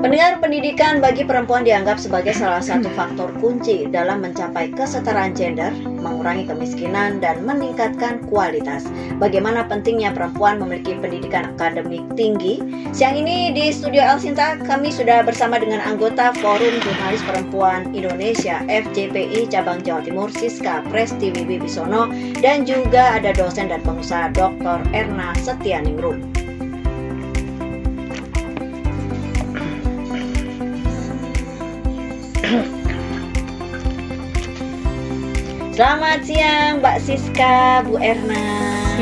Pendengar, pendidikan bagi perempuan dianggap sebagai salah satu faktor kunci dalam mencapai kesetaraan gender, mengurangi kemiskinan, dan meningkatkan kualitas. Bagaimana pentingnya perempuan memiliki pendidikan akademik tinggi? Siang ini di Studio El Sinta, kami sudah bersama dengan anggota Forum Jurnalis Perempuan Indonesia FJPI Cabang Jawa Timur, Siska Prestiwi Wibisono, dan juga ada dosen dan pengusaha Dr. Erna Setianingrum. Selamat siang Mbak Siska, Bu Erna.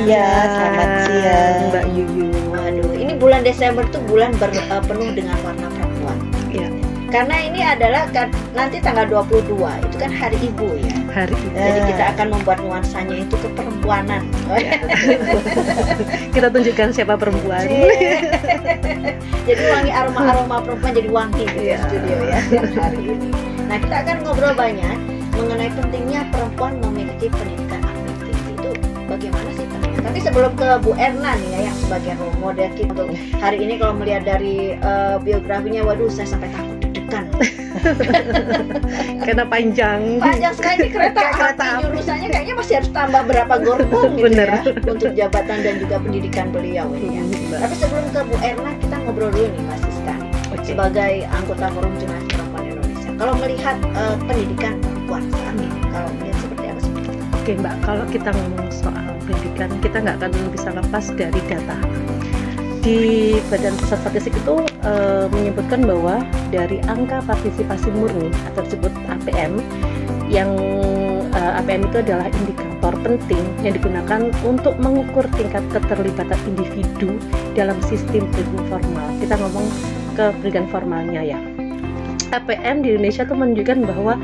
Iya, selamat siang Mbak Yuyu. Waduh, ini bulan Desember tuh bulan penuh dengan warna perempuan. Iya. Karena ini adalah nanti tanggal 22, itu kan Hari Ibu ya. Hari Ibu. Jadi kita akan membuat nuansanya itu keperempuanan. Ya. Kita tunjukkan siapa perempuan. Jadi wangi aroma perempuan jadi wangi di studio ya hari ini. Nah, kita akan ngobrol banyak mengenai pentingnya perempuan memiliki pendidikan akademik tinggi. Itu bagaimana sih pentingnya? Tapi sebelum ke Bu Erna nih ya, yang sebagai role model kita untuk hari ini, kalau melihat dari biografinya, waduh saya sampai takut deg-degan. Karena panjang sekali ini kereta api jurusannya kayaknya masih harus tambah berapa gerbong gitu ya, untuk jabatan dan juga pendidikan beliau ini ya. Tapi sebelum ke Bu Erna, kita ngobrol dulu nih Mbak Siska sebagai anggota Forum Jurnalis Perempuan Indonesia. Kalau melihat pendidikan perempuan saat ini, kalau melihat seperti apa sih? Oke Mbak, kalau kita ngomong soal pendidikan, kita nggak akan bisa lepas dari data. Di Badan Pusat Statistik itu menyebutkan bahwa dari angka partisipasi murni atau disebut APM, yang APM itu adalah indikator penting yang digunakan untuk mengukur tingkat keterlibatan individu dalam sistem pendidikan formal. Kita ngomong ke pendidikan formalnya ya. APM di Indonesia itu menunjukkan bahwa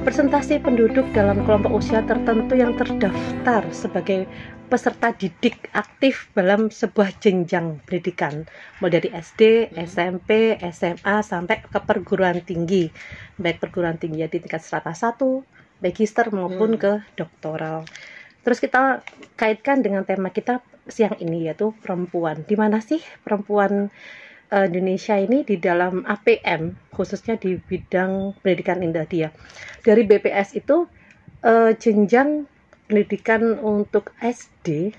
persentase penduduk dalam kelompok usia tertentu yang terdaftar sebagai peserta didik aktif dalam sebuah jenjang pendidikan, mulai dari SD, SMP, SMA sampai ke perguruan tinggi, baik perguruan tinggi di tingkat strata 1, magister maupun ke doktoral. Terus kita kaitkan dengan tema kita siang ini, yaitu perempuan. Di mana sih perempuan Indonesia ini di dalam APM, khususnya di bidang pendidikan indah dia. Dari BPS itu jenjang pendidikan untuk SD,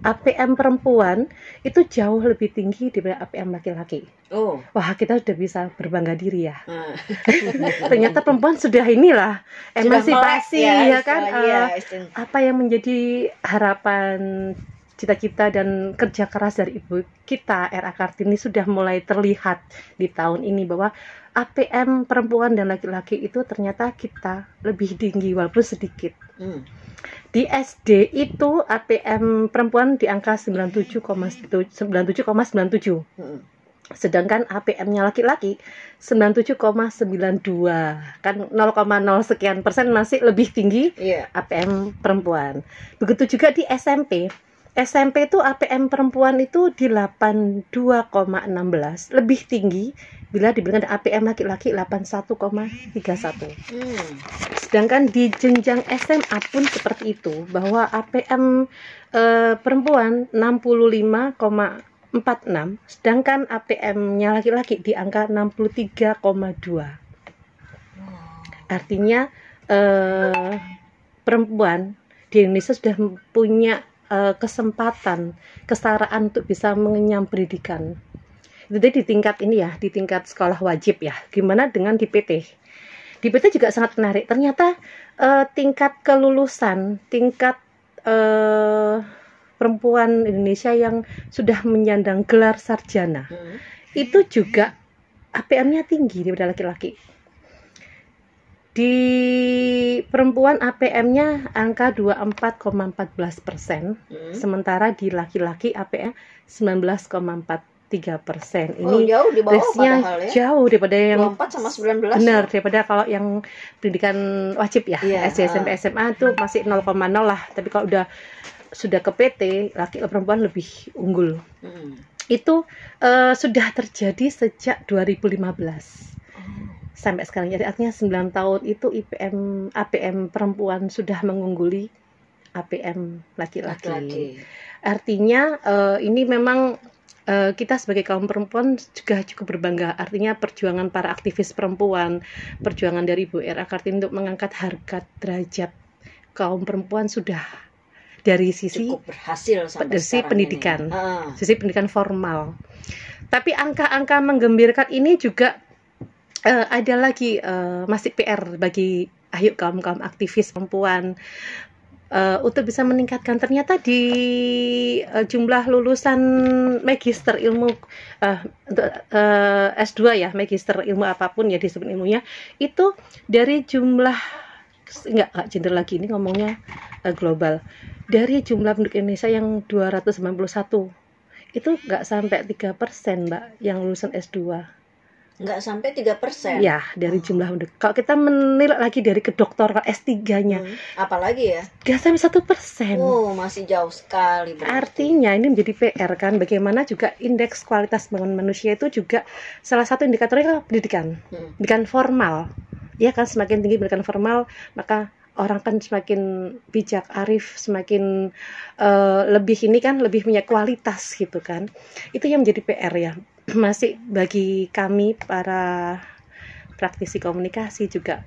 APM perempuan itu jauh lebih tinggi daripada APM laki-laki. Oh, wah, kita sudah bisa berbangga diri ya. Ternyata perempuan sudah inilah emansipasi ya kan. Apa yang menjadi harapan, cita-cita dan kerja keras dari ibu kita R.A. Kartini sudah mulai terlihat di tahun ini, bahwa APM perempuan dan laki-laki itu ternyata kita lebih tinggi walaupun sedikit. Di SD itu APM perempuan di angka 97,97, sedangkan APM-nya laki-laki 97,92, kan 0,0 sekian persen masih lebih tinggi APM perempuan. Begitu juga di SMP itu APM perempuan itu di 82,16, lebih tinggi bila dibandingkan APM laki-laki 81,31. Sedangkan di jenjang SMA pun seperti itu, bahwa APM perempuan 65,46, sedangkan APM-nya laki-laki di angka 63,2. Artinya perempuan di Indonesia sudah punya kesempatan, kesetaraan untuk bisa mengenyam pendidikan. Itu di tingkat ini ya, di tingkat sekolah wajib ya. Gimana dengan di PT? Di PT juga sangat menarik. Ternyata tingkat kelulusan, tingkat perempuan Indonesia yang sudah menyandang gelar sarjana, itu juga APM-nya tinggi daripada laki-laki. Di perempuan APM-nya angka 24,14%, sementara di laki-laki APM 19,43%. Ini jauh di bawah padahal ya. Jauh daripada yang 24 sama 19. Benar, daripada kalau yang pendidikan wajib ya, SD, SMP, SMA itu masih 0,0 lah. Tapi kalau sudah ke PT, laki perempuan lebih unggul. Itu sudah terjadi sejak 2015. Sampai sekarang, jadi artinya 9 tahun itu APM perempuan sudah mengungguli APM laki-laki. Artinya ini memang kita sebagai kaum perempuan juga cukup berbangga. Artinya perjuangan para aktivis perempuan, perjuangan dari Ibu R.A. Kartini untuk mengangkat harkat derajat kaum perempuan sudah dari sisi cukup berhasil sampai sisi pendidikan, ini. sisi pendidikan formal. Tapi angka-angka menggembirakan ini juga ada lagi masih PR bagi kaum aktivis perempuan untuk bisa meningkatkan. Ternyata di jumlah lulusan magister ilmu untuk S2 ya, magister ilmu apapun ya disebut ilmunya, itu dari jumlah enggak gender lagi, ini ngomongnya global. Dari jumlah penduduk Indonesia yang 291 itu nggak sampai 3% Mbak yang lulusan S2. Nggak sampai 3%? Ya, dari jumlah penduduk. Kalau kita menilik lagi dari kedokteran S3-nya, apalagi ya? Nggak sampai 1%. Oh, masih jauh sekali berarti. Artinya ini menjadi PR kan, bagaimana juga indeks kualitas pembangunan manusia itu juga salah satu indikatornya pendidikan. Pendidikan formal. Ya kan, semakin tinggi pendidikan formal, maka orang kan semakin bijak, arif, semakin lebih punya kualitas gitu kan. Itu yang menjadi PR ya. Masih bagi kami para praktisi komunikasi juga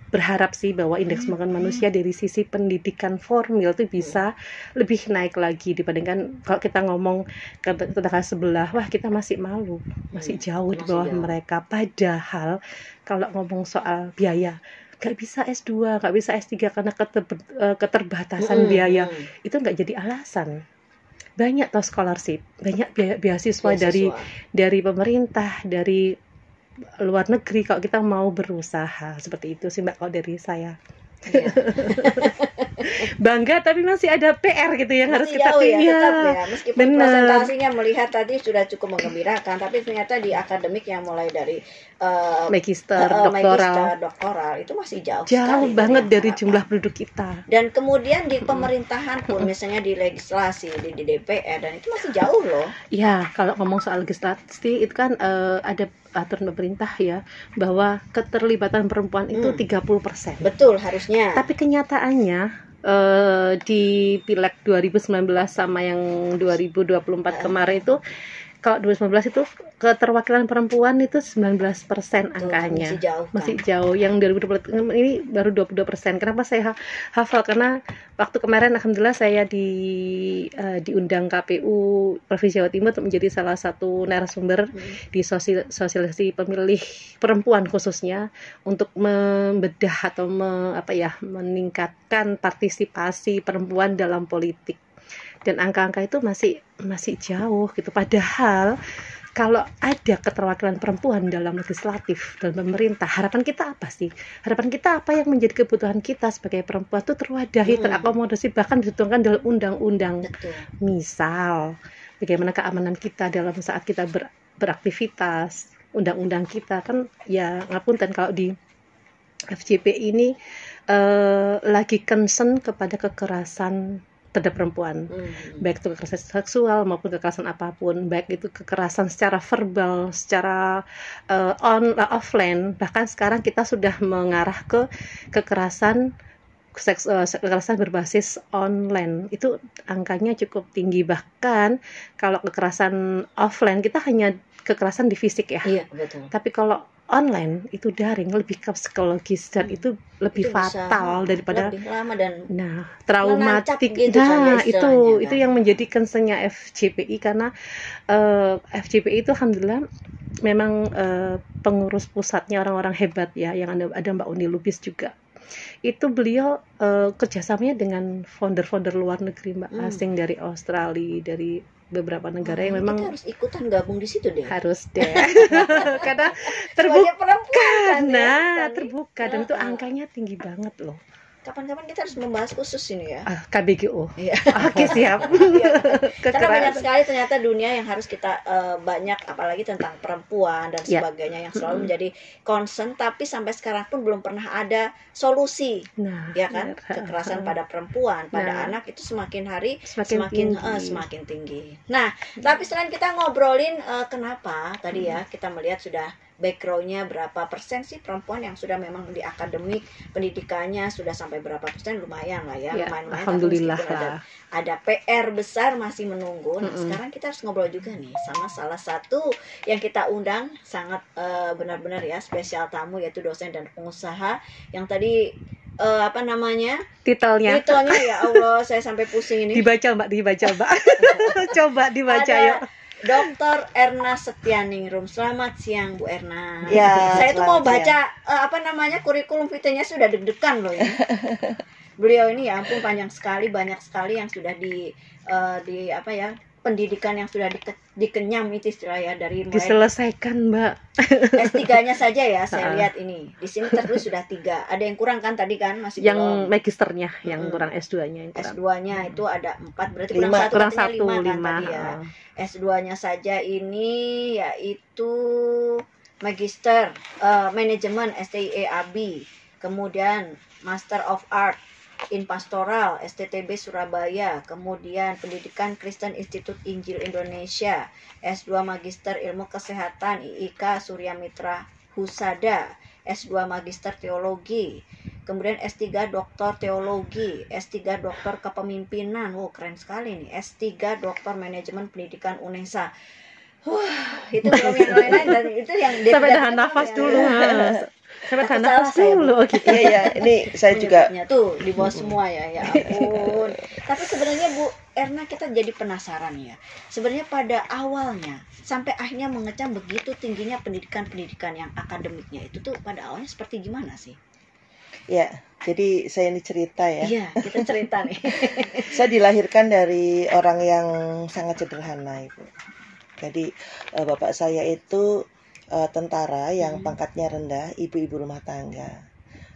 berharap sih bahwa indeks pembangunan manusia dari sisi pendidikan formal itu bisa lebih naik lagi dibandingkan kalau kita ngomong ke tetangga sebelah, wah kita masih malu, masih jauh di bawah mereka. Padahal kalau ngomong soal biaya, nggak bisa S2, nggak bisa S3 karena keterbatasan biaya. Itu nggak jadi alasan. Banyak toh scholarship, banyak beasiswa dari pemerintah, dari luar negeri kalau kita mau berusaha. Seperti itu sih Mbak kalau dari saya. Bangga, tapi masih ada PR gitu yang harus kita tetap ya. Meskipun presentasinya melihat tadi sudah cukup menggembirakan, tapi ternyata di akademik yang mulai dari magister, doktoral itu masih jauh banget dari jumlah penduduk kita. Dan kemudian di pemerintahan pun, misalnya di legislasi, di DPR, dan itu masih jauh loh. Ya, kalau ngomong soal legislasi itu kan ada aturan pemerintah ya, bahwa keterlibatan perempuan itu 30%. Betul, harusnya. Tapi kenyataannya di Pileg 2019 sama yang 2024 kemarin itu, kalau 2019 itu keterwakilan perempuan itu 19% angkanya. Masih jauh. Yang 2020 ini baru 22%. Kenapa saya hafal? Karena waktu kemarin alhamdulillah saya diundang KPU Provinsi Jawa Timur untuk menjadi salah satu narasumber di sosialisasi pemilih perempuan khususnya untuk membedah atau meningkatkan partisipasi perempuan dalam politik. Dan angka-angka itu masih jauh gitu. Padahal kalau ada keterwakilan perempuan dalam legislatif dan pemerintah, harapan kita apa sih? Harapan kita apa yang menjadi kebutuhan kita sebagai perempuan itu terwadahi, terakomodasi, bahkan ditentukan dalam undang-undang. Misal, bagaimana keamanan kita dalam saat kita beraktivitas, undang-undang kita kan ya ngapunten kalau di FJP ini lagi concern kepada kekerasan terhadap perempuan, baik itu kekerasan seksual maupun kekerasan apapun, baik itu kekerasan secara verbal, secara offline, bahkan sekarang kita sudah mengarah ke kekerasan berbasis online. Itu angkanya cukup tinggi. Bahkan kalau kekerasan offline kita hanya kekerasan di fisik ya. Iya, betul. Tapi kalau online itu daring, lebih ke psikologis dan itu lebih fatal daripada lebih lama dan traumatik gitu itu yang menjadi concern-nya FJPI karena FJPI itu alhamdulillah memang pengurus pusatnya orang-orang hebat ya, yang ada Mbak Uni Lubis juga. Itu beliau kerjasamanya dengan founder-founder luar negeri Mbak, asing dari Australia, dari beberapa negara yang memang kita harus ikutan gabung di situ deh. Harus deh. Karena terbuka dan itu angkanya tinggi banget loh. Kapan-kapan kita harus membahas khusus ini ya. KBGO. Iya. Oke, siap. Karena banyak sekali ternyata dunia yang harus kita banyak, apalagi tentang perempuan dan sebagainya yang selalu menjadi concern, tapi sampai sekarang pun belum pernah ada solusi. Ya kan? Kekerasan pada perempuan, pada anak itu semakin hari semakin tinggi. Nah, tapi selain kita ngobrolin kenapa tadi ya kita melihat sudah backgroundnya berapa persen sih perempuan yang sudah memang di akademik pendidikannya sudah sampai berapa persen, lumayan lah ya, Ya, lumayan. alhamdulillah Tapi meskipun lah. ada PR besar masih menunggu. Nah, sekarang kita harus ngobrol juga nih sama salah satu yang kita undang, sangat benar-benar ya spesial tamu, yaitu dosen dan pengusaha yang tadi apa namanya? Titelnya Ya Allah, saya sampai pusing ini. dibaca Mbak. Coba dibaca Ada yuk. Dr. Erna Setianingrum. Selamat siang Bu Erna. Ya, Saya tuh mau selamat baca apa namanya kurikulum vitae-nya, sudah deg-degan loh ya. Beliau ini ya ampun panjang sekali, banyak sekali yang sudah di apa ya, pendidikan yang sudah dikenyam itu istilah ya, dari mulai Diselesaikan Mbak. S3-nya saja ya, saya lihat ini. Di sini tertulis sudah 3. Ada yang kurang kan tadi kan? Masih Yang belum. magisternya yang kurang, S2-nya yang kurang. S2-nya itu ada 4, berarti 5. kurang 1, Kurang 1, 5 kan 5. tadi ya. S2-nya saja ini yaitu Magister Manajemen STIEAB, kemudian Master of Art in Pastoral STTB Surabaya, kemudian Pendidikan Kristen Institut Injil Indonesia, S2 Magister Ilmu Kesehatan IIK Surya Mitra Husada, S2 Magister Teologi, kemudian S3 Doktor Teologi, S3 Doktor Kepemimpinan, wow keren sekali nih, S3 Doktor Manajemen Pendidikan UNESA. Itu belum yang lain-lain, dan itu yang Sampai tahan nafas dulu. Sampai tahan nafas dulu. Iya, ini saya juga tuh di bawah semua ya ampun. Tapi sebenarnya Bu Erna, kita jadi penasaran ya. Sebenarnya pada awalnya sampai akhirnya mengecam begitu tingginya pendidikan yang akademiknya itu tuh pada awalnya seperti gimana sih? ya. Jadi saya ini cerita ya. Iya, kita cerita nih. Saya dilahirkan dari orang yang sangat sederhana, Ibu. Jadi bapak saya itu tentara yang pangkatnya rendah, ibu-ibu rumah tangga.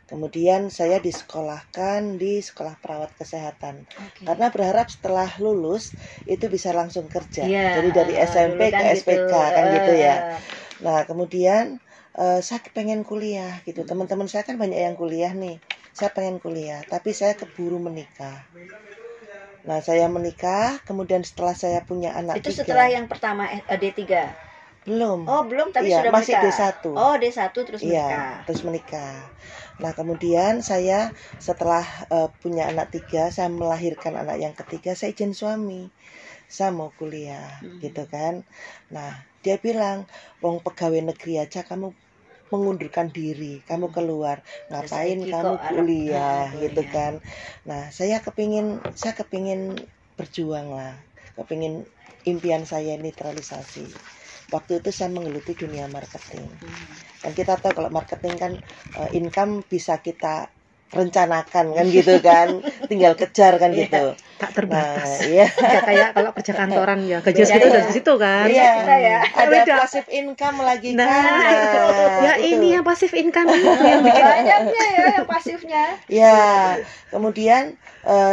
Kemudian saya disekolahkan di sekolah perawat kesehatan. Karena berharap setelah lulus itu bisa langsung kerja. Jadi dari SMP ke SPK kan gitu ya. Nah, kemudian saya pengen kuliah gitu. Teman-teman saya kan banyak yang kuliah nih. Saya pengen kuliah, tapi saya keburu menikah. Nah, saya menikah, kemudian setelah saya punya anak itu 3. setelah yang pertama D3? Belum. Oh, belum, tapi Iya, sudah masih menikah. D1. Oh, D1 terus Iya, menikah. terus menikah. Nah, kemudian saya setelah punya anak 3, saya melahirkan anak yang ketiga, saya izin suami. Saya mau kuliah, gitu kan. Nah, dia bilang, wong pegawai negeri aja kamu mengundurkan diri, kamu keluar, ngapain kamu kuliah, gitu kan. Nah, saya kepingin berjuang lah, kepingin impian saya ini terrealisasi. Waktu itu saya menggeluti dunia marketing. Dan kita tahu kalau marketing kan income bisa kita rencanakan kan gitu kan, tinggal kejar kan gitu. Tak terbatas. Nah, iya. Nggak kayak kalau kerja kantoran ya, gaji segitu dari situ kan. Iya, ada Beda. passive income lagi Nah, kan. ya itu. ini yang pasif income yang bikin Banyaknya ya yang pasifnya. Ya, kemudian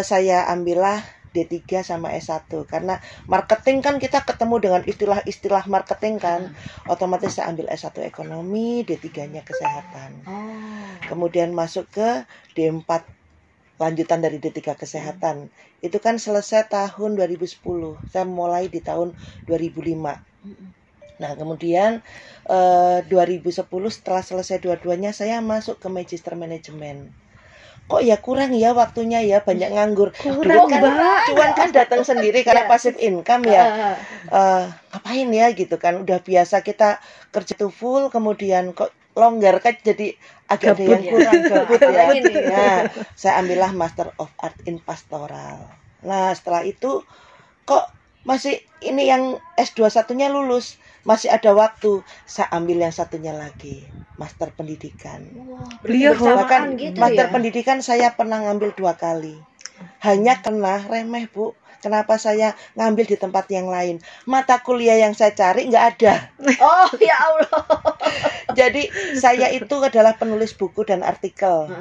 saya ambillah D3 sama S1 karena marketing kan kita ketemu dengan istilah-istilah marketing kan. Otomatis saya ambil S1 ekonomi, D3-nya kesehatan. Kemudian masuk ke D4 lanjutan dari D3 kesehatan. Itu kan selesai tahun 2010. Saya mulai di tahun 2005. Nah, kemudian 2010 setelah selesai dua-duanya saya masuk ke Magister Manajemen. Kok ya kurang ya waktunya ya, banyak nganggur. kurang Cuan kan datang sendiri karena passive income ya. Ngapain ya gitu kan, udah biasa kita kerja tuh full, kemudian kok longgar kan jadi agak ada yang kurang gabut ya. Nah, saya ambillah Master of Art in Pastoral. Nah, setelah itu kok masih ini yang S2 satunya lulus, masih ada waktu, saya ambil yang satunya lagi, Master Pendidikan. Beliau Bahkan gitu Master ya? Pendidikan saya pernah ngambil 2 kali. Hanya kena remeh, Bu. Kenapa saya ngambil di tempat yang lain? Mata kuliah yang saya cari nggak ada. Oh ya Allah. Jadi saya itu adalah penulis buku dan artikel.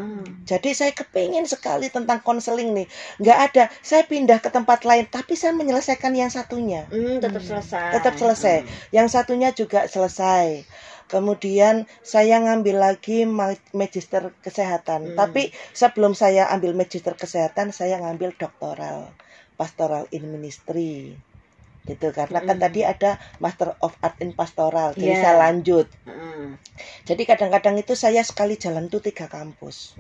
Jadi saya kepingin sekali tentang konseling nih. Nggak ada. Saya pindah ke tempat lain, tapi saya menyelesaikan yang satunya. Tetap selesai. Tetap selesai. Yang satunya juga selesai. Kemudian saya ngambil lagi magister kesehatan. Tapi sebelum saya ambil magister kesehatan, saya ngambil doktoral, pastoral in ministry. Gitu, karena kan tadi ada Master of Art in Pastoral. Jadi saya lanjut. Jadi kadang-kadang itu saya sekali jalan tuh 3 kampus.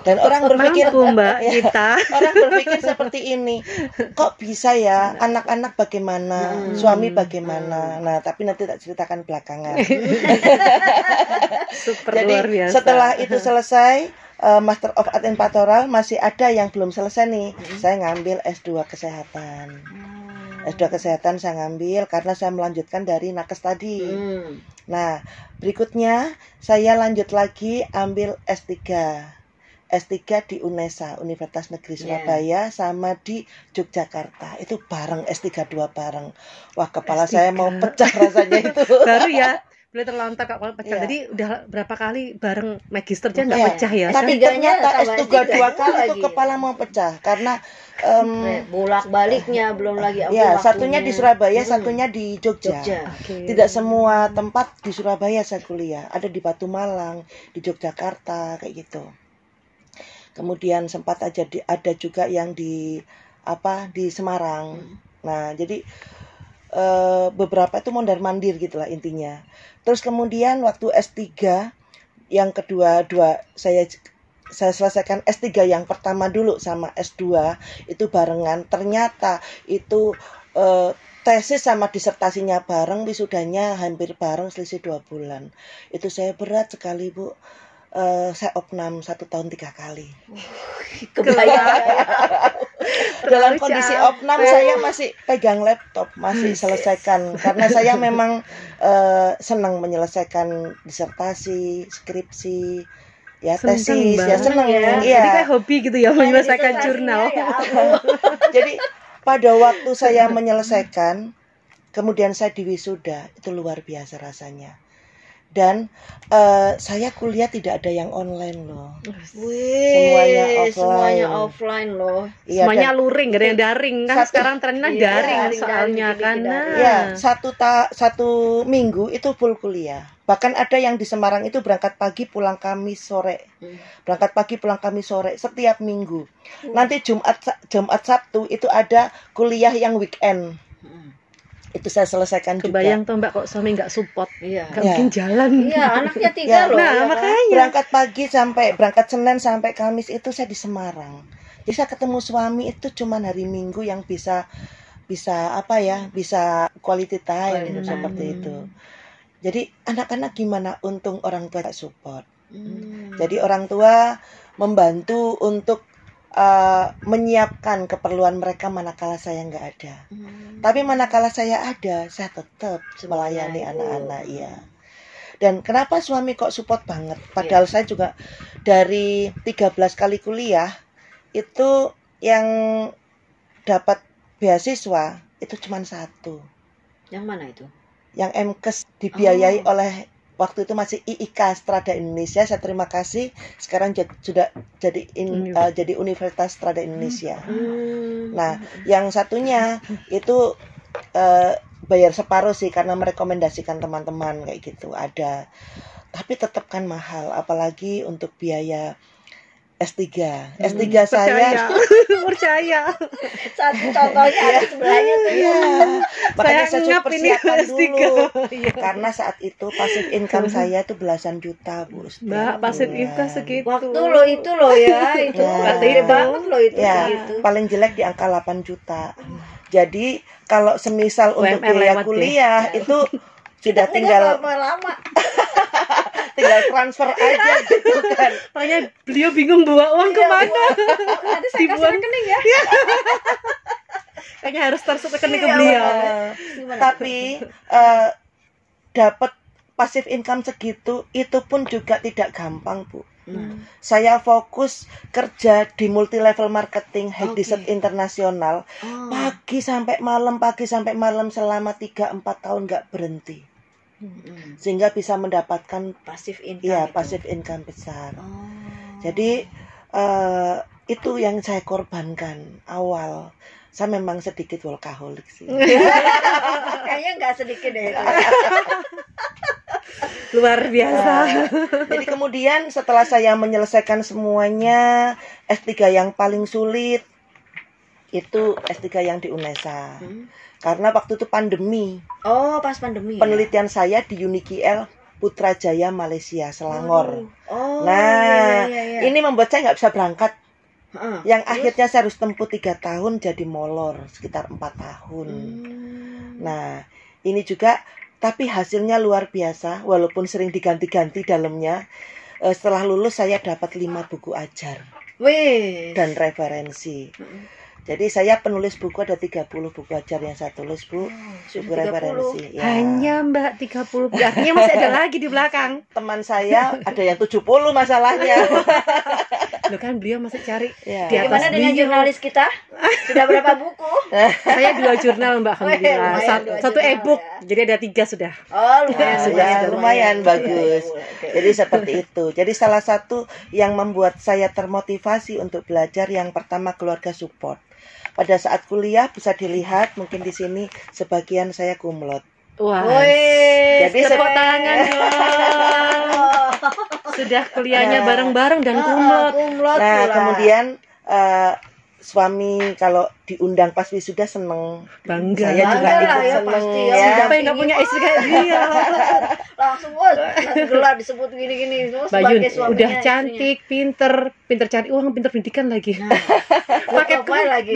Dan orang berpikir, mampu Mbak ya, kita. orang berpikir seperti ini, kok bisa ya, anak-anak bagaimana, suami bagaimana. Nah, tapi nanti tak ceritakan belakangan. Super Jadi luar biasa. setelah itu selesai, Master of Art in Pastoral, masih ada yang belum selesai nih. Saya ngambil S2 Kesehatan. S2 Kesehatan saya ngambil karena saya melanjutkan dari nakes tadi. Nah, berikutnya saya lanjut lagi ambil S3. S3 di UNESA, Universitas Negeri Surabaya, sama di Yogyakarta. Itu bareng, S3 2 bareng. Wah, kepala S3. saya mau pecah rasanya itu. Baru ya, boleh terlontar kalau pecah. Iya. Jadi udah berapa kali bareng magisternya nggak Iya. pecah ya? Tapi Tiganya ternyata tambah S3 tiga 2 kali itu lagi. kepala mau pecah. Karena bolak-baliknya belum lagi ya, waktunya. satunya di Surabaya, satunya di Jogja. Oke. Tidak semua tempat di Surabaya saya kuliah. Ada di Batu Malang, di Yogyakarta, kayak gitu. Kemudian sempat aja ada juga yang di Semarang. Nah, jadi beberapa itu mondar-mandir gitulah intinya. Terus kemudian waktu S3 yang kedua saya selesaikan S3 yang pertama dulu sama S2 itu barengan. Ternyata itu tesis sama disertasinya bareng, wisudanya hampir bareng, selisih 2 bulan. Itu saya berat sekali, Bu. Saya opnam 1 tahun 3 kali. Kebayang. Dalam kondisi opnam saya masih pegang laptop, masih selesaikan karena saya memang senang menyelesaikan disertasi, skripsi, ya tesis, ya senang ya. Jadi kayak hobi gitu ya menyelesaikan jurnal. Jadi pada waktu saya menyelesaikan, kemudian saya diwisuda, itu luar biasa rasanya. Dan saya kuliah tidak ada yang online loh. Wih, Semuanya offline loh. Iya, Semuanya luring, gak ada yang daring kan? Sekarang trennya Iya, daring daring, soalnya daring, karena ya, satu minggu itu full kuliah. Bahkan ada yang di Semarang itu berangkat pagi pulang Kamis sore. Berangkat pagi pulang Kamis sore setiap minggu. Nanti Jumat Sabtu itu ada kuliah yang weekend. Itu saya selesaikan kebayang juga. tuh Mbak kok suami nggak support, Iya. nggak mungkin jalan. Iya, anaknya 3 Ya, loh. nah, ya kan? makanya. Berangkat pagi berangkat Senin sampai Kamis itu saya di Semarang. Jadi saya ketemu suami itu cuma hari Minggu yang bisa quality time Quality time. seperti itu. Jadi anak-anak gimana, untung orang tua tak support. Jadi orang tua membantu untuk menyiapkan keperluan mereka manakala saya nggak ada. Tapi manakala saya ada, saya tetap melayani anak-anak, ya. Dan kenapa suami kok support banget? Padahal saya juga dari 13 kali kuliah itu yang dapat beasiswa itu cuma 1. Yang mana itu? Yang MKes dibiayai oleh waktu itu masih IIK Strada Indonesia. Saya terima kasih. Sekarang sudah jadi Universitas Strada Indonesia. Nah, yang satunya itu bayar separuh sih karena merekomendasikan teman-teman kayak gitu ada. Tapi tetap kan mahal, apalagi untuk biaya S3. S3 saya percaya. Satu contohnya ada sebelahnya tuh. Iya. Makanya saya ngap coba ini persiapan S3. dulu. Iya. Karena saat itu passive income saya itu belasan juta, Bu. Mbak, pasif income segitu. Waktu lo itu loh ya, itu Ya. gede banget loh itu Ya, segitu. paling jelek di angka 8 juta. Jadi kalau semisal untuk UMR biaya lewat kuliah itu sudah tinggal lama. transfer aja gitu kan. Makanya beliau bingung bawa uang kemana. Ada saya kasih Dibuang. rekening ya. Kayaknya harus transfer rekening ke Iya, beliau. Gimana? Tapi dapat passive income segitu itu pun juga tidak gampang, Bu. Saya fokus kerja di multi level marketing High Desert Internasional pagi sampai malam selama 3-4 tahun nggak berhenti. Sehingga bisa mendapatkan Passive income. ya itu. passive income besar. Jadi itu yang saya korbankan awal. Saya memang sedikit workaholic sih. Kayaknya nggak sedikit deh. Luar biasa. Jadi kemudian setelah saya menyelesaikan semuanya, S3 yang paling sulit itu S3 yang di UNESA. Karena waktu itu pandemi. Oh, pas pandemi. Penelitian saya di UNIKIL Putrajaya, Malaysia, Selangor. Oh, Nah, iya. ini membuat saya nggak bisa berangkat. Yang Terus? akhirnya saya harus tempuh 3 tahun jadi molor, sekitar 4 tahun. Nah, ini juga, tapi hasilnya luar biasa, walaupun sering diganti-ganti dalamnya. Setelah lulus saya dapat 5 buku ajar Wih. dan referensi. Jadi saya penulis buku, ada 30 buku ajar yang saya tulis, Bu. Buku Sudah 30. referensi. Ya. Hanya Mbak 30, artinya masih ada lagi di belakang. Teman saya ada yang 70 masalahnya. Loh kan beliau masih cari Ya. di atas Gimana dengan bio. jurnalis kita? Sudah berapa buku? Saya 2 jurnal Mbak, alhamdulillah. lumayan, 2 Satu jurnal, e-book, ya. jadi ada 3 sudah. Oh, lumayan. Nah, sudah, ya, lumayan bagus. Oke. Jadi seperti itu. Jadi salah satu yang membuat saya termotivasi untuk belajar, yang pertama keluarga support. Pada saat kuliah bisa dilihat mungkin di sini sebagian saya kumlot. Wah. Wih, Jadi Tepuk seperti- tangan dong. Sudah kuliahnya Nah. bareng-bareng dan kumlot. Kumlot Nah, pula. kemudian suami kalau diundang pas wisuda seneng. Bangga. Saya juga Bangga lah ikut ya, seneng pasti ya. ya. Siapa yang nggak punya istri kayak dia? Langsung gelar disebut gini-gini Bayun sebagai suaminya, udah istrinya. cantik, pinter cari uang, pinter pendidikan lagi. Paket lagi.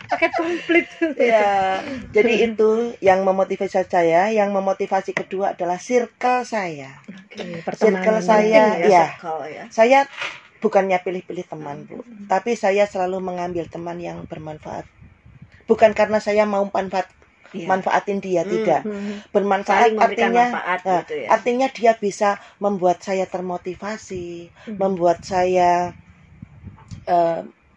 Paket komplit. Ya, jadi itu yang memotivasi saya. Yang memotivasi kedua adalah circle saya. Circle saya, Penting ya. circle ya. Saya bukannya pilih-pilih teman, Bu, tapi saya selalu mengambil teman yang bermanfaat. Bukan karena saya mau Iya. manfaatin dia, tidak. Bermanfaat Saling memberikan artinya, manfaat nah, gitu ya. artinya dia bisa membuat saya termotivasi, membuat saya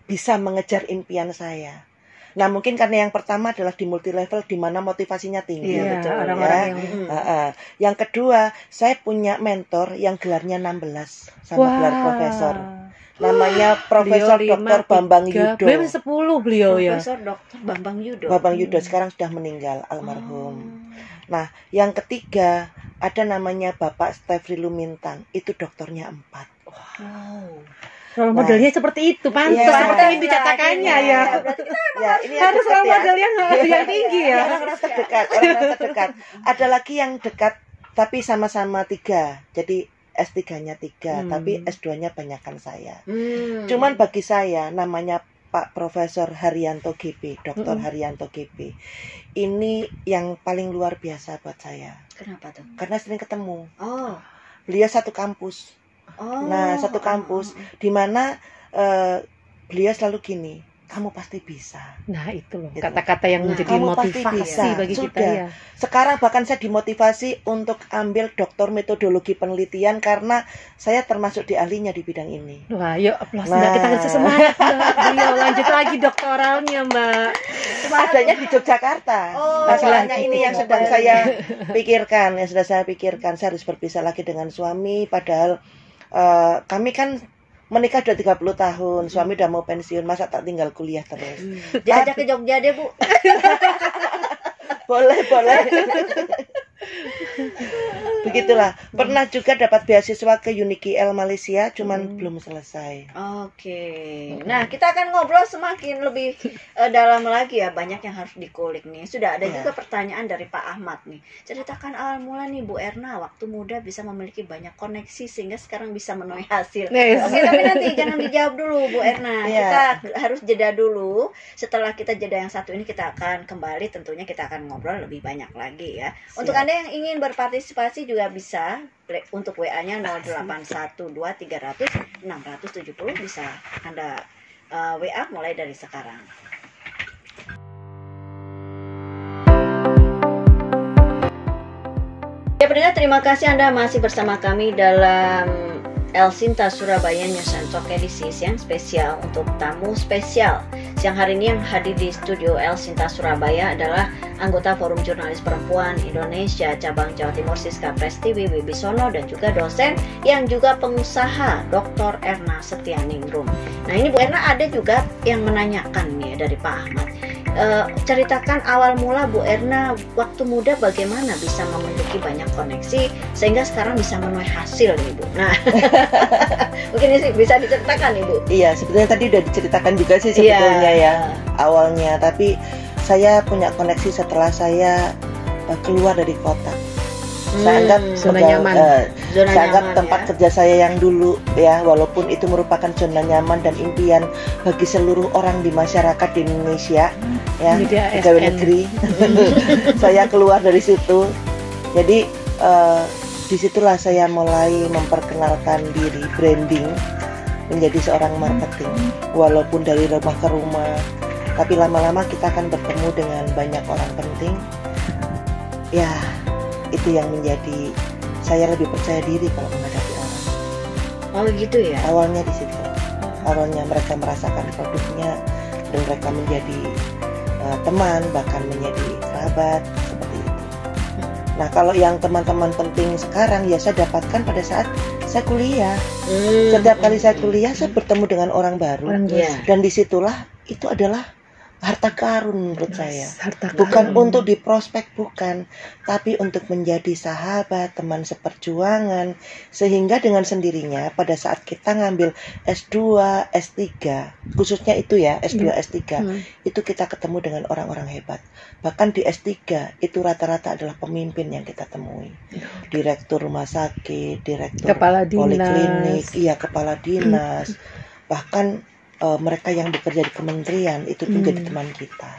bisa mengejar impian saya. Nah, mungkin karena yang pertama adalah di multi level, di mana motivasinya tinggi. Iya, Iya, betul. orang-orang Ya. yang Yang kedua, saya punya mentor yang gelarnya 16 sama gelar profesor. Namanya Profesor Beliau Dr. 5, Bambang 3, Yudo. beliau 10 beliau ya. Profesor Dr. Bambang Yudo. Bambang Yudo sekarang sudah meninggal, almarhum. Nah, yang ketiga ada namanya Bapak Stefri Lumintang, itu doktornya 4. Wow. Role modelnya seperti itu, pantas Iya. seperti yang dicatakannya ya. Berarti kita Ya, ini yang Harus dekat role ya. model yang tinggi ya. Orang-orang terdekat, orang-orang terdekat. Ada lagi yang dekat tapi sama-sama 3. Jadi S3-nya 3, tapi S2-nya banyakkan saya. Cuman bagi saya namanya Pak Profesor Haryanto GP, Dr. Haryanto GP. Ini yang paling luar biasa buat saya. Kenapa tuh? Karena sering ketemu. Oh. Beliau satu kampus. Oh. Nah, satu kampus di mana beliau selalu gini, kamu pasti bisa. Nah, itu loh Gitu. kata-kata yang Nah, menjadi kamu pasti motivasi bisa. bagi kita Sudah. ya. Sekarang bahkan saya dimotivasi untuk ambil doktor metodologi penelitian karena saya termasuk di ahlinya di bidang ini. Wah, yuk aplaus Nah. Mbak, kita kasih semangat Mbak. Beliau lanjut lagi doktoralnya Mbak. Adanya di Yogyakarta. Oh, Masalahnya lagi ini itu yang sedang saya pikirkan, yang sudah saya pikirkan. Saya harus berpisah lagi dengan suami, padahal kami kan menikah udah 30 tahun, suami udah mau pensiun, masa tak tinggal kuliah terus. Diajak ke Jogja deh, Bu. Boleh. Begitulah. Pernah juga dapat beasiswa ke UNIKIL Malaysia, cuman belum selesai. Oke. Nah, kita akan ngobrol semakin lebih dalam lagi ya. Banyak yang harus dikulik nih. Sudah ada Ya. juga pertanyaan dari Pak Ahmad nih. Ceritakan awal mula nih Bu Erna waktu muda bisa memiliki banyak koneksi sehingga sekarang bisa menuai hasil. Yes. Oke, tapi nanti jangan dijawab dulu Bu Erna. Ya. Kita harus jeda dulu. Setelah kita jeda yang satu ini kita akan kembali, tentunya kita akan ngobrol lebih banyak lagi ya. Untuk Siap. Anda yang ingin berpartisipasi juga bisa, untuk WA-nya 0812-300-670 bisa Anda WA mulai dari sekarang. Ya pendengar, terima kasih Anda masih bersama kami dalam El Sinta Surabaya News and Talk edisi siang spesial untuk tamu spesial. Siang hari ini yang hadir di studio El Sinta Surabaya adalah anggota Forum Jurnalis Perempuan Indonesia Cabang Jawa Timur Siska Prestiwi Wibisono dan juga dosen yang juga pengusaha Dr. Erna Setianingrum. Nah ini Bu Erna ada juga yang menanyakan nih dari Pak Ahmad. Ceritakan awal mula Bu Erna waktu muda bagaimana bisa memiliki banyak koneksi sehingga sekarang bisa menuai hasil nih Bu. Nah mungkin ini bisa diceritakan nih Bu. Iya, sebetulnya tadi udah diceritakan juga sih sebetulnya ya awalnya. Tapi saya punya koneksi setelah saya keluar dari kota. Saya anggap zona pegawai- nyaman. Zona saya anggap nyaman, tempat ya. kerja saya yang dulu ya, walaupun itu merupakan zona nyaman dan impian bagi seluruh orang di masyarakat di Indonesia ya, Menjadi pegawai ASN. negeri. Saya keluar dari situ. Jadi disitulah saya mulai memperkenalkan diri, branding, menjadi seorang marketing. Walaupun dari rumah ke rumah, tapi lama-lama kita akan bertemu dengan banyak orang penting. Ya, itu yang menjadi saya lebih percaya diri kalau menghadapi orang. Oh gitu ya. Awalnya di situ. Awalnya mereka merasakan produknya dan mereka menjadi teman, bahkan menjadi sahabat seperti itu. Nah, kalau yang teman-teman penting sekarang ya saya dapatkan pada saat saya kuliah. Setiap kali saya kuliah saya bertemu dengan orang baru. Orang Iya. Dan disitulah itu adalah harta karun menurut saya. Harta Bukan karun. untuk diprospek, bukan, tapi untuk menjadi sahabat, teman seperjuangan, sehingga dengan sendirinya pada saat kita ngambil S2, S3, khususnya itu ya, S2, S3, itu kita ketemu dengan orang-orang hebat. Bahkan di S3 itu rata-rata adalah pemimpin yang kita temui. Direktur rumah sakit, direktur Kepala dinas. poliklinik, iya kepala dinas, bahkan mereka yang bekerja di kementerian itu pun jadi teman kita.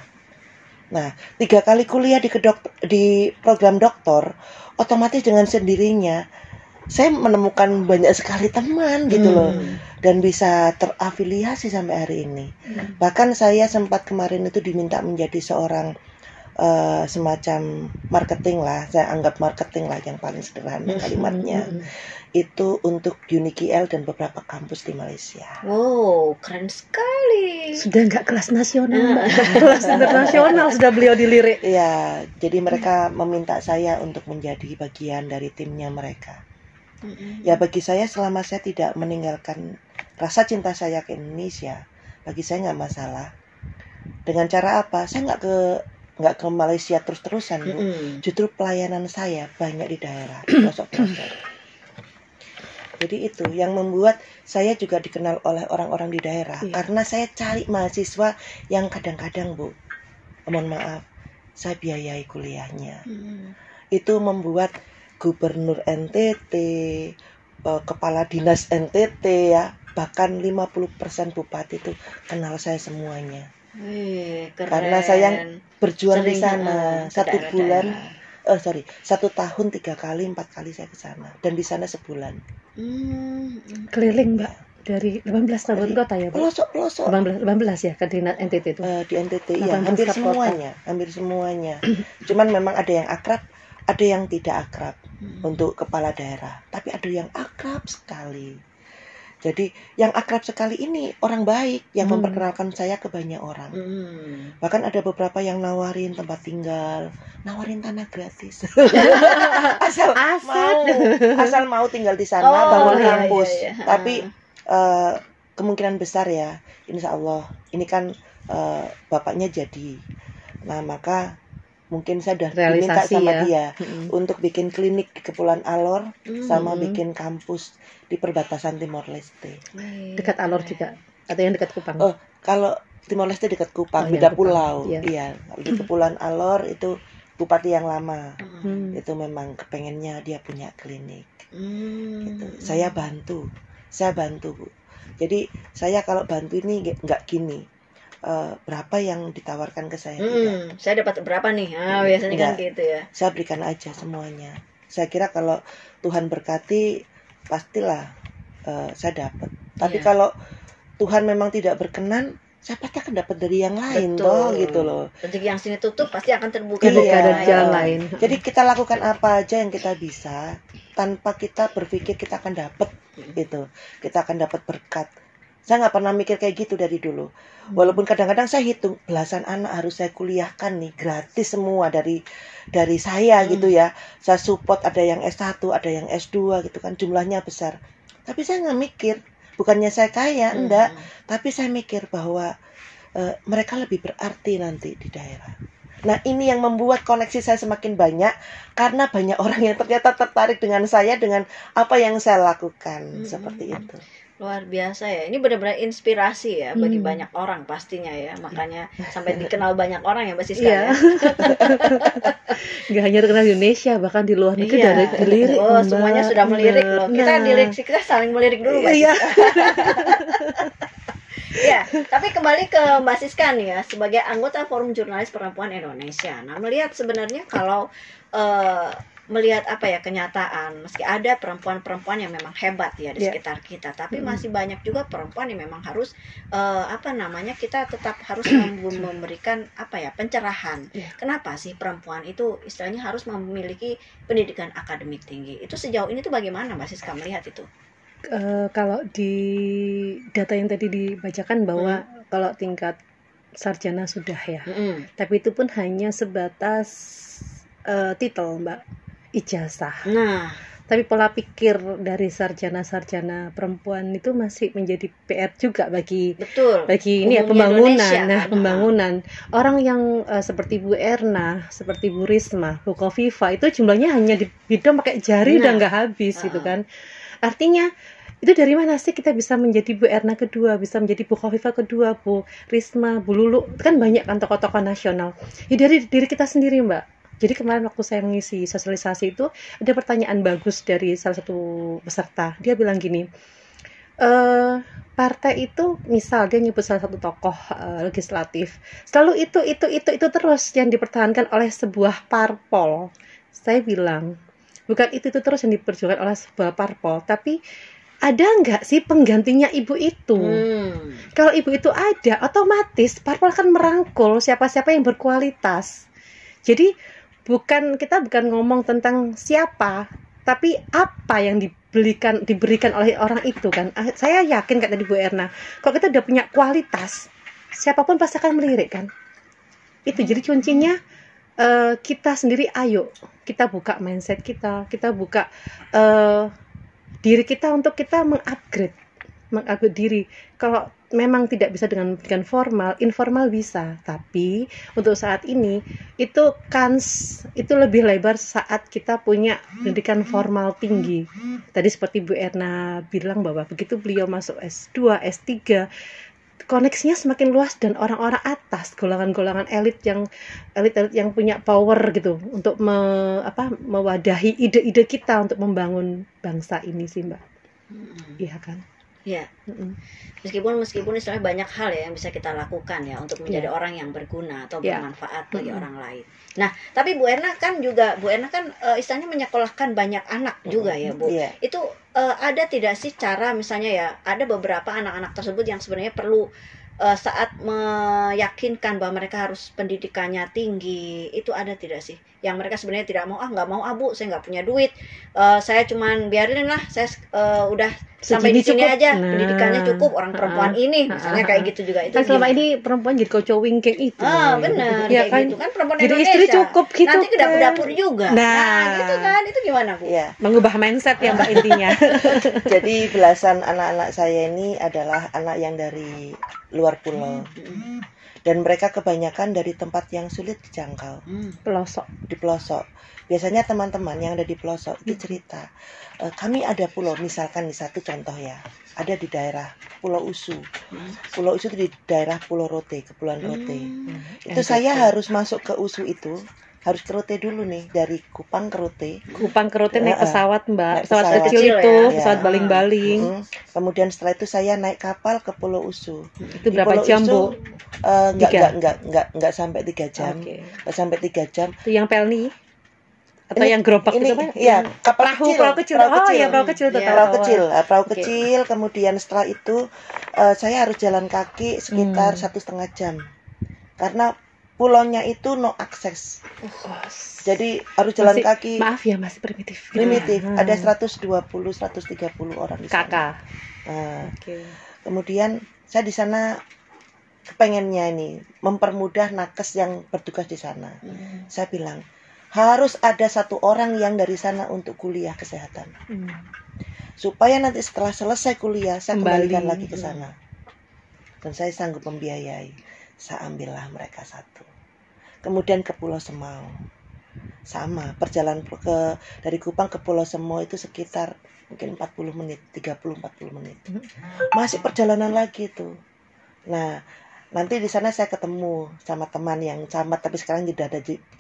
Nah, 3 kali kuliah di program doktor, otomatis dengan sendirinya saya menemukan banyak sekali teman gitu loh, dan bisa terafiliasi sampai hari ini. Bahkan saya sempat kemarin itu diminta menjadi seorang semacam marketing lah, saya anggap marketing lah yang paling sederhana kalimatnya. Itu untuk UNIQL dan beberapa kampus di Malaysia. Wow, keren sekali. Sudah nggak kelas nasional, Mbak. Kelas internasional sudah beliau dilirik. Iya, jadi mereka meminta saya untuk menjadi bagian dari timnya mereka. Ya bagi saya selama saya tidak meninggalkan rasa cinta saya ke Indonesia, bagi saya nggak masalah. Dengan cara apa? Saya nggak ke Malaysia terus-terusan, Bu. Justru pelayanan saya banyak di daerah, di pelosok-pelosok. Jadi itu yang membuat saya juga dikenal oleh orang-orang di daerah. Iya. Karena saya cari mahasiswa yang kadang-kadang, Bu, mohon maaf, saya biayai kuliahnya. Itu membuat gubernur NTT, kepala dinas NTT ya, bahkan 50% bupati itu kenal saya semuanya. Wih, keren. Karena saya berjuang di Sering, sana ke 1 bulan, daerah-daerah. 1 tahun 3 kali 4 kali saya ke sana, dan di sana sebulan. Keliling, Mbak, dari 18 tahun kota ya, Bu? Pelosok-pelosok 18 ya ke dinas NTT itu. di NTT ya, 18 hampir kota. semuanya. Cuman memang ada yang akrab, ada yang tidak akrab untuk kepala daerah, tapi ada yang akrab sekali. Jadi yang akrab sekali ini orang baik yang memperkenalkan saya ke banyak orang. Bahkan ada beberapa yang nawarin tempat tinggal, nawarin tanah gratis. asal mau tinggal di sana, bangun iya, kampus. iya. Tapi kemungkinan besar ya, insya Allah ini kan bapaknya jadi. Nah, maka mungkin saya sudah diminta Realisasi sama ya. dia untuk bikin klinik di Kepulauan Alor, sama bikin kampus di perbatasan Timor Leste. Dekat Alor juga atau yang dekat Kupang? Oh, kalau Timor Leste dekat Kupang, Oh, beda yang Kupang. pulau. Iya. Iya, di Kepulauan Alor itu bupati yang lama. Hmm. Itu memang kepengennya dia punya klinik. Gitu. Hmm. Saya bantu, Bu. Jadi saya kalau bantu ini nggak gini. Berapa yang ditawarkan ke saya? Tidak. Saya dapat berapa nih? Biasanya kan Enggak. gitu ya. Saya berikan aja semuanya. Saya kira kalau Tuhan berkati, pastilah saya dapat. Tapi Iya. kalau Tuhan memang tidak berkenan, saya pasti akan dapat dari yang lain, Betul. toh, gitu loh. Rezeki yang sini tutup pasti akan terbuka. Terbuka Iya. dari jalan lain. Jadi kita lakukan apa aja yang kita bisa, tanpa kita berpikir kita akan dapat, gitu. Kita akan dapat berkat. Saya nggak pernah mikir kayak gitu dari dulu. Walaupun kadang-kadang saya hitung belasan anak harus saya kuliahkan nih, gratis semua dari saya gitu ya. Saya support, ada yang S1, ada yang S2 gitu kan, jumlahnya besar. Tapi saya nggak mikir, bukannya saya kaya, enggak. Tapi saya mikir bahwa mereka lebih berarti nanti di daerah. Nah, ini yang membuat koneksi saya semakin banyak, karena banyak orang yang ternyata tertarik dengan saya, dengan apa yang saya lakukan, seperti itu. Luar biasa ya. Ini benar-benar inspirasi ya bagi banyak orang pastinya ya. Makanya sampai dikenal banyak orang ya Mbak Siska ya. Nggak hanya terkenal di Indonesia, bahkan di luar negeri Iya. dilirik. Oh, semuanya sudah melirik loh. Kita dilirik sih, kita saling melirik dulu Mbak Iya. Ya, tapi kembali ke Mbak Siska nih ya, sebagai anggota Forum Jurnalis Perempuan Indonesia. Nah, melihat sebenarnya kalau melihat apa ya kenyataan, meski ada perempuan-perempuan yang memang hebat ya di sekitar kita, tapi masih banyak juga perempuan yang memang harus kita tetap harus memberikan apa ya pencerahan. Kenapa sih perempuan itu istilahnya harus memiliki pendidikan akademik tinggi? Itu sejauh ini tuh bagaimana Mbak Siska melihat itu? Kalau di data yang tadi dibacakan bahwa kalau tingkat sarjana sudah ya, tapi itu pun hanya sebatas titel Mbak, ijazah. Nah, tapi pola pikir dari sarjana-sarjana perempuan itu masih menjadi PR juga bagi ini ya pembangunan. Indonesia, pembangunan orang yang seperti Bu Erna, seperti Bu Risma, Bu Kofifa itu jumlahnya hanya di bidang pakai jari udah nggak habis gitu kan. Artinya itu dari mana sih kita bisa menjadi Bu Erna kedua, bisa menjadi Bu Kofifa kedua, Bu Risma, Bu Lulu, kan banyak kan tokoh-tokoh nasional. Ya dari diri kita sendiri Mbak. Jadi kemarin waktu saya mengisi sosialisasi itu ada pertanyaan bagus dari salah satu peserta. Dia bilang gini, partai itu misal dia nyebut salah satu tokoh legislatif, selalu itu terus yang dipertahankan oleh sebuah parpol. Saya bilang bukan itu terus yang diperjuangkan oleh sebuah parpol, tapi ada nggak sih penggantinya ibu itu? Kalau ibu itu ada, otomatis parpol akan merangkul siapa-siapa yang berkualitas. Jadi kita bukan ngomong tentang siapa, tapi apa yang diberikan oleh orang itu kan. Saya yakin kayak tadi Bu Erna, kalau kita udah punya kualitas, siapapun pasti akan melirik kan. Itu jadi kuncinya kita sendiri, ayo kita buka mindset kita buka diri kita untuk kita mengupgrade diri. Kalau memang tidak bisa dengan pendidikan formal, informal bisa, tapi untuk saat ini itu lebih lebar saat kita punya pendidikan formal tinggi. Tadi seperti Bu Erna bilang bahwa begitu beliau masuk S2, S3, koneksinya semakin luas dan orang-orang atas, golongan-golongan elit yang punya power gitu untuk mewadahi ide-ide kita untuk membangun bangsa ini sih Mbak. Iya kan? Ya, meskipun istilahnya banyak hal ya yang bisa kita lakukan ya untuk menjadi orang yang berguna atau bermanfaat bagi orang lain. Nah, tapi Bu Erna kan istilahnya menyekolahkan banyak anak juga ya Bu. Itu ada tidak sih cara misalnya ya, ada beberapa anak-anak tersebut yang sebenarnya perlu saat meyakinkan bahwa mereka harus pendidikannya tinggi, itu ada tidak sih yang mereka sebenarnya tidak mau, nggak mau Bu, saya nggak punya duit, saya cuman biarin lah, saya udah sampai di sini aja, pendidikannya cukup, orang perempuan ini misalnya kayak gitu juga. Itu kan selama ini perempuan jadi kocowing kayak itu. Benar ya, kayak kan? gitu kan perempuan jadi Indonesia. Istri cukup gitu. Nanti ke dapur-dapur juga. Nah, gitu kan, itu gimana Bu? Ya. Mengubah mindset ya Mbak intinya. Jadi belasan anak-anak saya ini adalah anak yang dari luar pulau. Dan mereka kebanyakan dari tempat yang sulit dijangkau. Di pelosok. Biasanya teman-teman yang ada di pelosok itu cerita, kami ada pulau, misalkan satu contoh ya, ada di daerah Pulau Usu. Pulau Usu itu di daerah Pulau Rote, Kepulauan Rote. Itu saya harus masuk ke Usu itu, harus ke Rote dulu nih, dari Kupang ke Rote. Kupang ke Rote naik pesawat Mbak, pesawat kecil itu ya. Pesawat baling-baling. Kemudian setelah itu saya naik kapal ke Pulau Usu. Itu berapa jam Bu? Enggak sampai 3 jam. Enggak sampai 3 jam. Itu yang Pelni atau yang gerobak itu apa? Iya, perahu kecil. Perahu kecil. Kemudian setelah itu saya harus jalan kaki sekitar 1,5 jam. Karena pulaunya itu no akses. Jadi harus jalan kaki. Maaf ya, masih primitif. Ada 120, 130 orang di sana. Kakak. Kemudian saya di sana pengennya ini mempermudah nakes yang bertugas di sana. Saya bilang harus ada satu orang yang dari sana untuk kuliah kesehatan, supaya nanti setelah selesai kuliah saya kembalikan lagi ke sana, dan saya sanggup membiayai. Saya ambillah mereka satu, kemudian ke Pulau Semau. sama perjalanan dari Kupang ke Pulau Semo itu sekitar mungkin 40 menit, 30-40 menit. Masih perjalanan lagi tuh. Nah, nanti di sana saya ketemu sama teman yang sama tapi sekarang udah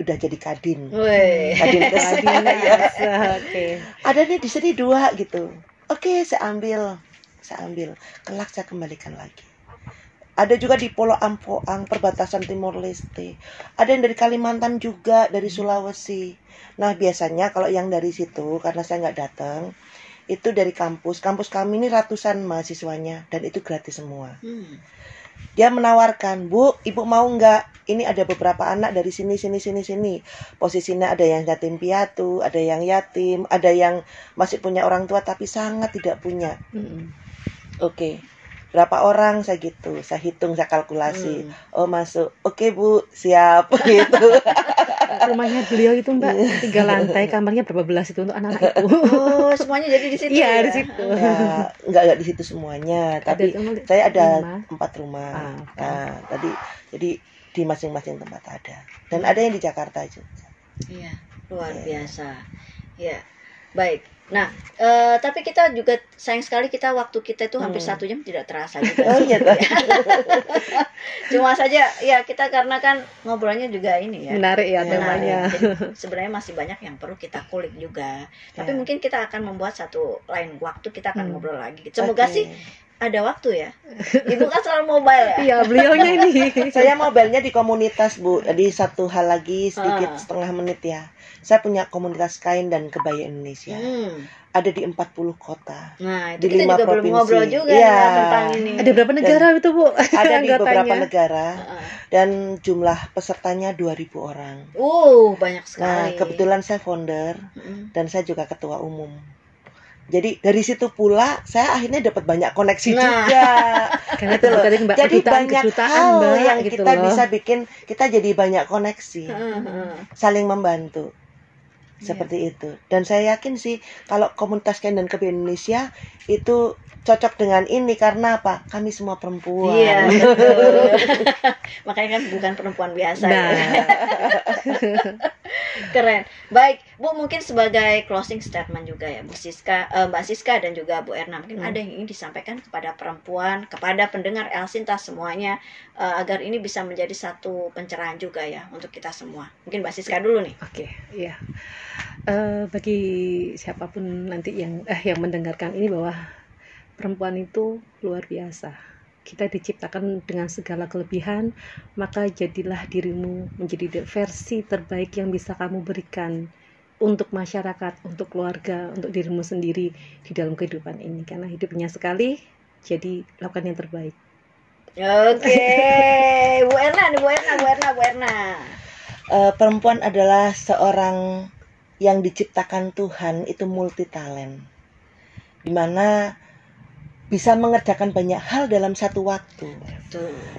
jadi kadin. Kadin ya. Oke. Ada nih di sini 2 gitu. Oke, saya ambil. Kelak saya kembalikan lagi. Ada juga di Pulau Ampoang, perbatasan Timor Leste. Ada yang dari Kalimantan juga, dari Sulawesi. Nah, biasanya kalau yang dari situ, karena saya nggak datang, itu dari kampus. Kampus kami ini ratusan mahasiswanya, dan itu gratis semua. Dia menawarkan, Bu, Ibu mau nggak? Ini ada beberapa anak dari sini. Posisinya ada yang yatim piatu, ada yang yatim, ada yang masih punya orang tua tapi sangat tidak punya. Oke. Berapa orang saya gitu, saya hitung, saya kalkulasi. Oh masuk, oke Bu, siap gitu. Rumahnya beliau itu Mbak 3 lantai, kamarnya berapa belas itu untuk anak-anak itu? Oh semuanya jadi di situ. Iya ya? di situ. Ya, enggak di situ semuanya, tapi saya ada 4 rumah. Nah, jadi di masing-masing tempat ada, dan ada yang di Jakarta juga. Iya, luar biasa. Ya, baik. Nah, tapi kita juga sayang sekali waktu kita itu hampir 1 jam tidak terasa juga. Oh iya. Cuma saja ya kita karena kan ngobrolnya juga ini ya. Menarik ya temanya. Jadi sebenarnya masih banyak yang perlu kita kulik juga. Tapi mungkin kita akan membuat satu lain waktu kita akan ngobrol lagi. Semoga sih ada waktu ya. Ibu kan selalu mobile ya. Iya, beliaunya ini. Saya mobilenya di komunitas Bu. Jadi satu hal lagi sedikit setengah menit ya. Saya punya komunitas kain dan kebaya Indonesia. Ada di 40 kota. Nah, di kita 5 juga provinsi. belum ngobrol juga ya, tentang ini. Ada berapa negara itu Bu? Ada di beberapa negara. Dan jumlah pesertanya 2.000 orang. Banyak sekali. Nah, kebetulan saya founder dan saya juga ketua umum. Jadi dari situ pula saya akhirnya dapat banyak koneksi juga. Karena gitu loh. Jadi banyak hal Mbak, yang gitu kita loh. bisa bikin, kita jadi banyak koneksi, saling membantu. Seperti itu. Dan saya yakin sih kalau komunitas kain dan kebaya Indonesia itu cocok dengan ini karena apa? Kami semua perempuan. Iya. Makanya kan bukan perempuan biasa. Nah. Ya. Keren. Baik, Bu, mungkin sebagai closing statement juga ya, Mbak Siska dan juga Bu Erna, mungkin ada yang ingin disampaikan kepada perempuan, kepada pendengar El Sinta semuanya, agar ini bisa menjadi satu pencerahan juga ya untuk kita semua. Mungkin Mbak Siska dulu nih. Oke, iya. Bagi siapapun nanti yang mendengarkan ini, bahwa perempuan itu luar biasa. Kita diciptakan dengan segala kelebihan, maka jadilah dirimu menjadi versi terbaik yang bisa kamu berikan untuk masyarakat, untuk keluarga, untuk dirimu sendiri di dalam kehidupan ini. Karena hidupnya sekali, jadi lakukan yang terbaik. Oke, Bu Erna. Perempuan adalah seorang yang diciptakan Tuhan, itu multi talent, dimana bisa mengerjakan banyak hal dalam satu waktu.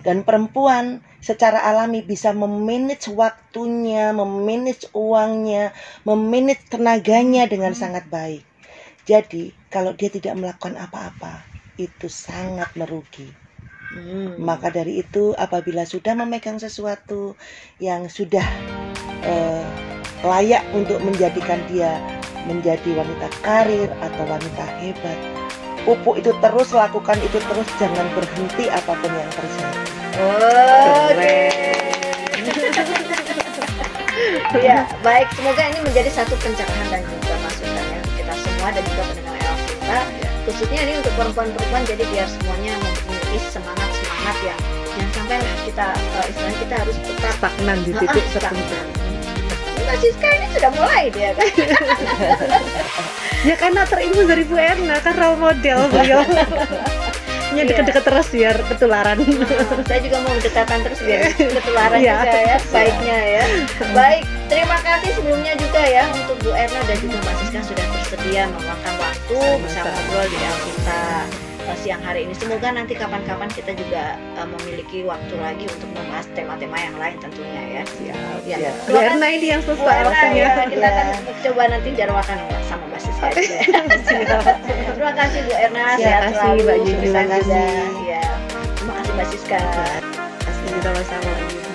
Dan perempuan secara alami bisa memanage waktunya, memanage uangnya, memanage tenaganya dengan sangat baik. Jadi kalau dia tidak melakukan apa-apa, itu sangat merugi. Maka dari itu, apabila sudah memegang sesuatu yang sudah layak untuk menjadikan dia menjadi wanita karir atau wanita hebat, pupuk itu terus, lakukan itu terus, jangan berhenti apapun yang terjadi. Ya, baik, semoga ini menjadi satu pencerahan dan juga masukan ya untuk kita semua dan juga pendengar El Sinta, khususnya ini untuk perempuan-perempuan, jadi biar semuanya memiliki semangat ya, jangan sampai lah kita istilahnya kita harus tetap stagnan di titik tertentu. Mbak Siska ini sudah mulai dia kan. Ya karena terinfus dari Bu Erna, kan role model beliau. Nya deket-deket terus biar ketularan. Saya juga mau dekatan terus biar ketularan juga ya, baiknya ya. Baik, terima kasih sebelumnya juga ya untuk Bu Erna dan juga Mbak Siska sudah bersedia meluangkan waktu bersama ngobrol di El Sinta siang hari ini. Semoga nanti kapan-kapan kita juga memiliki waktu lagi untuk membahas tema-tema yang lain tentunya ya. Ya. Bu Erna ini yang susah ya, kita akan coba nanti jarwakan sama Mbak Siska juga. Terima kasih Bu Erna, sehat selalu. Mbak Juju. Terima kasih Mbak Siska. Terima kasih sama-sama.